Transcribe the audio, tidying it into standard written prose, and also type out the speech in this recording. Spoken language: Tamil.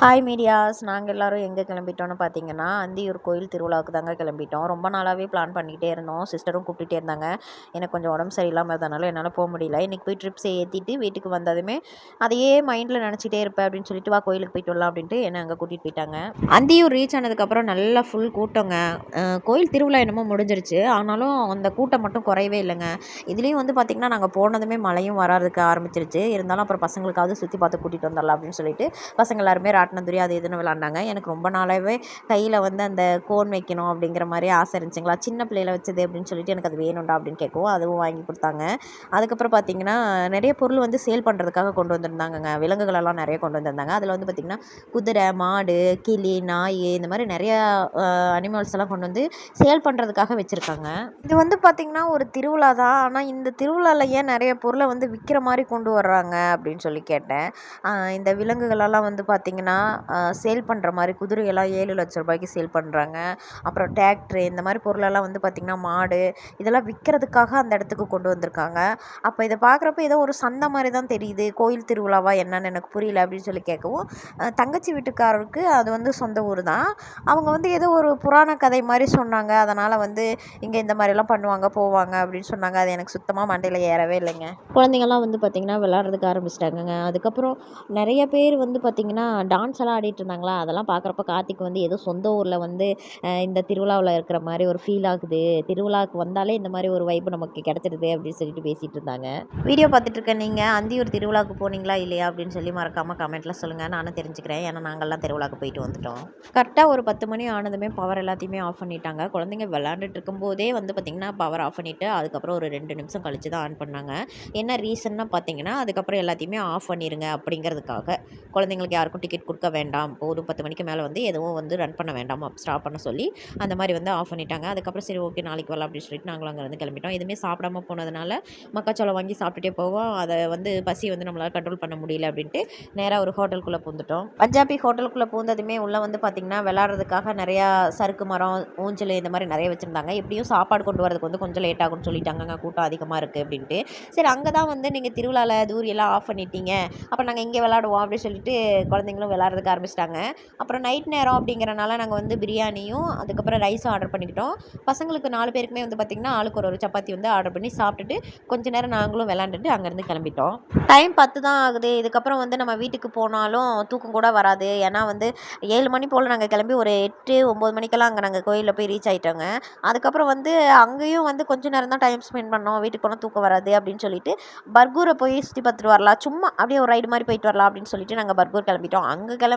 ஹாய் மீடியாஸ், நாங்கள் எல்லோரும் எங்கே கிளம்பிட்டோன்னு பார்த்தீங்கன்னா, அந்தியூர் கோயில் திருவிழாவுக்கு தாங்க கிளம்பிட்டோம். ரொம்ப நாளாகவே பிளான் பண்ணிக்கிட்டே இருந்தோம். சிஸ்டரும் கூப்பிட்டுட்டே இருந்தாங்க. எனக்கு கொஞ்சம் உடம்பு சரியில்லாமல் இருந்தனால என்னால் போக முடியல. இன்றைக்கி போய் ட்ரிப்ஸை ஏற்றிட்டு வீட்டுக்கு வந்ததுமே அதையே மைண்டில் நினச்சிட்டே இருப்பேன் அப்படின்னு சொல்லிட்டு, வா கோயிலுக்கு போயிட்டு வரலாம் அப்படின்ட்டு என்னை அங்கே கூட்டிகிட்டு போயிட்டாங்க. அந்தியூர் ரீச் ஆனதுக்கப்புறம் நல்லா ஃபுல் கூட்டங்க. கோயில் திருவிழா என்னமோ முடிஞ்சிருச்சு, ஆனாலும் அந்த கூட்டம் மட்டும் குறையவே இல்லைங்க. இதுலேயும் வந்து பார்த்திங்கன்னா, நாங்கள் போனதுமே மழையும் வராதுக்கு ஆரம்பிச்சிருச்சு. இருந்தாலும் அப்புறம் பசங்களுக்காவது சுற்றி பார்த்து கூட்டிகிட்டு வந்துடலாம் அப்படின்னு சொல்லிட்டு பசங்க எல்லாருமே ராட்டினந்துரி அது இதுன்னு விளாண்டாங்க. எனக்கு ரொம்ப நாளாகவே கையில் வந்து அந்த கோன் வைக்கணும் அப்படிங்கிற மாதிரி ஆசை இருந்துச்சுங்களா. சின்ன பிள்ளையில வச்சது அப்படின்னு சொல்லிட்டு எனக்கு அது வேணும்டா அப்படின்னு கேட்கவும் அதுவும் வாங்கி கொடுத்தாங்க. அதுக்கப்புறம் பார்த்திங்கன்னா நிறைய பொருள் வந்து சேல் பண்ணுறதுக்காக கொண்டு வந்திருந்தாங்கங்க. விலங்குகளெல்லாம் நிறைய கொண்டு வந்திருந்தாங்க. அதில் வந்து பார்த்திங்கன்னா குதிரை, மாடு, கிளி, நாய் இந்த மாதிரி நிறையா அனிமல்ஸ் எல்லாம் கொண்டு வந்து சேல் பண்ணுறதுக்காக வச்சுருக்காங்க. இது வந்து பார்த்திங்கன்னா ஒரு திருவிழா தான். ஆனால் இந்த திருவிழாவில் ஏன் நிறைய பொருளை வந்து விற்கிற மாதிரி கொண்டு வர்றாங்க அப்படின்னு சொல்லி கேட்டேன். இந்த விலங்குகளெல்லாம் வந்து பார்த்திங்கன்னா சேல் பண்ணுற மாதிரி குதிரையெல்லாம் 7 லட்ச ரூபாய்க்கு சேல் பண்ணுறாங்க. அப்புறம் டிராக்டரு இந்த மாதிரி பொருளெல்லாம் வந்து பார்த்திங்கன்னா மாடு இதெல்லாம் விற்கிறதுக்காக அந்த இடத்துக்கு கொண்டு வந்திருக்காங்க. அப்போ இதை பார்க்குறப்ப ஏதோ ஒரு சந்தை மாதிரி தான் தெரியுது. கோயில் திருவிழாவா என்னன்னு எனக்கு புரியல அப்படின்னு சொல்லி கேட்கவும், தங்கச்சி வீட்டுக்காரருக்கு அது வந்து சொந்த ஊர் தான். அவங்க வந்து ஏதோ ஒரு புராண கதை மாதிரி சொன்னாங்க. அதனால் வந்து இங்கே இந்த மாதிரிலாம் பண்ணுவாங்க போவாங்க அப்படின்னு சொன்னாங்க. அது எனக்கு சுத்தமாக மண்டையில் ஏறவே இல்லைங்க. குழந்தைங்கள்லாம் வந்து பார்த்திங்கன்னா விளாட்றதுக்கு ஆரம்பிச்சிட்டாங்கங்க. அதுக்கப்புறம் நிறைய பேர் வந்து பார்த்திங்கன்னா டான்ஸ் எல்லாம் ஆடிட்டு இருந்தாங்களா. அதெல்லாம் பார்க்குறப்ப கார்த்திக் வந்து ஏதோ சொந்த ஊரில் வந்து இந்த திருவிழாவில் இருக்கிற மாதிரி ஒரு ஃபீல் ஆகுது. திருவிழாவுக்கு வந்தாலே இந்த மாதிரி ஒரு வைப்பு நமக்கு கிடச்சிடுது அப்படின்னு சொல்லிட்டு பேசிகிட்டு இருந்தாங்க. வீடியோ பார்த்துட்டு இருக்க நீங்கள் அந்தியூர் திருவிழாவுக்கு போனீங்களா இல்லையா அப்படின்னு சொல்லி மறக்காமல் கமெண்ட்டில் சொல்லுங்கள். நானும் தெரிஞ்சுக்கிறேன். ஏன்னா நாங்கள்லாம் திருவிழாவுக்கு போயிட்டு வந்துட்டோம். கரெக்டாக ஒரு 10 மணி ஆனதுமே பவர் எல்லாத்தையுமே ஆஃப் பண்ணிட்டாங்க. குழந்தைங்க விளாண்டுட்டு இருக்கும்போதே வந்து பார்த்திங்கன்னா பவர் ஆஃப் பண்ணிவிட்டு அதுக்கப்புறம் ஒரு 2 நிமிஷம் கழித்து தான் ஆன் பண்ணாங்க. என்ன ரீசன்னா பார்த்தீங்கன்னா அதுக்கப்புறம் எல்லாத்தையுமே ஆஃப் பண்ணிடுங்க அப்படிங்கிறதுக்காக. குழந்தைங்களுக்கு யாருக்கும் டிக்கெட் கொடுக்க வேண்டாம், போதும் 10 மணிக்கு மேலே வந்து எதுவும் வந்து ரன் பண்ண வேண்டாம், ஸ்டாப் பண்ண சொல்லி அந்த மாதிரி வந்து ஆஃப் பண்ணிட்டாங்க. அதுக்கப்புறம் சரி ஓகே நாளைக்கு வரலாம் அப்படின்னு சொல்லிட்டு நாங்களும் அங்கேருந்து கிளம்பிட்டோம். எதுவுமே சாப்பிடாம போனதுனால மக்காச்சோளம் வாங்கி சாப்பிட்டுட்டே போவோம். அதை வந்து பசி வந்து நம்மளால் கண்ட்ரோல் பண்ண முடியல அப்படின்ட்டு நேராக ஒரு ஹோட்டலுக்குள்ளே பூந்துட்டோம். பஞ்சாபி ஹோட்டலுக்குள்ளே பூந்ததுமே உள்ளே வந்து பார்த்திங்கன்னா விளாட்றதுக்காக நிறையா சறுக்கு மரம், ஊஞ்சல் இந்த மாதிரி நிறைய வச்சுருந்தாங்க. எப்படியும் சாப்பாடு கொண்டு வரதுக்கு வந்து கொஞ்சம் லேட் ஆகும்னு சொல்லிட்டாங்க, கூட்டம் அதிகமாக இருக்குது அப்படின்ட்டு. சரி அங்கே தான் வந்து நீங்கள் திருவிழாவில் தூரியெல்லாம் ஆஃப் பண்ணிட்டீங்க, அப்போ நாங்கள் இங்கே விளாடுவோம் அப்படின்னு சொல்லிட்டு குழந்தைங்களும் விளாட்றதுக்கு ஆரம்பிச்சிட்டாங்க. அப்புறம் நைட் நேரம் அப்படிங்கிறனால நாங்கள் வந்து பிரியாணியும் அதுக்கப்புறம் ரைஸும் ஆர்டர் பண்ணிக்கிட்டோம். பசங்களுக்கு 4 பேருக்குமே வந்து பார்த்திங்கன்னா ஆளுக்கு ஒரு சப்பாத்தி வந்து ஆர்டர் பண்ணி சாப்பிட்டுட்டு கொஞ்ச நேரம் நாங்களும் விளாண்டுட்டு அங்கேருந்து கிளம்பிட்டோம். டைம் 10 தான் ஆகுது. இதுக்கப்புறம் வந்து நம்ம வீட்டுக்கு போனாலும் தூக்கம் கூட வராது. ஏன்னா வந்து 7 மணி போல் நாங்கள் கிளம்பி ஒரு 8, 9 மணிக்கெல்லாம் அங்கே நாங்கள் கோயிலில் போய் ரீச் ஆகிட்டோங்க. அதுக்கப்புறம் வந்து அங்கேயும் வந்து கொஞ்சம் நேரம் தான் டைம் ஸ்பெண்ட் பண்ணோம். வீட்டுக்கு போனால் தூக்கம் வராது அப்படின்னு சொல்லிட்டு பர்கூரை போய் சுற்றி பார்த்துட்டு வரலாம், சும்மா அப்படியே ஒரு ரைடு மாதிரி போயிட்டு வரலாம் அப்படின்னு சொல்லிட்டு நாங்கள் பர்கூர் கிளம்பிட்டோம். அங்கே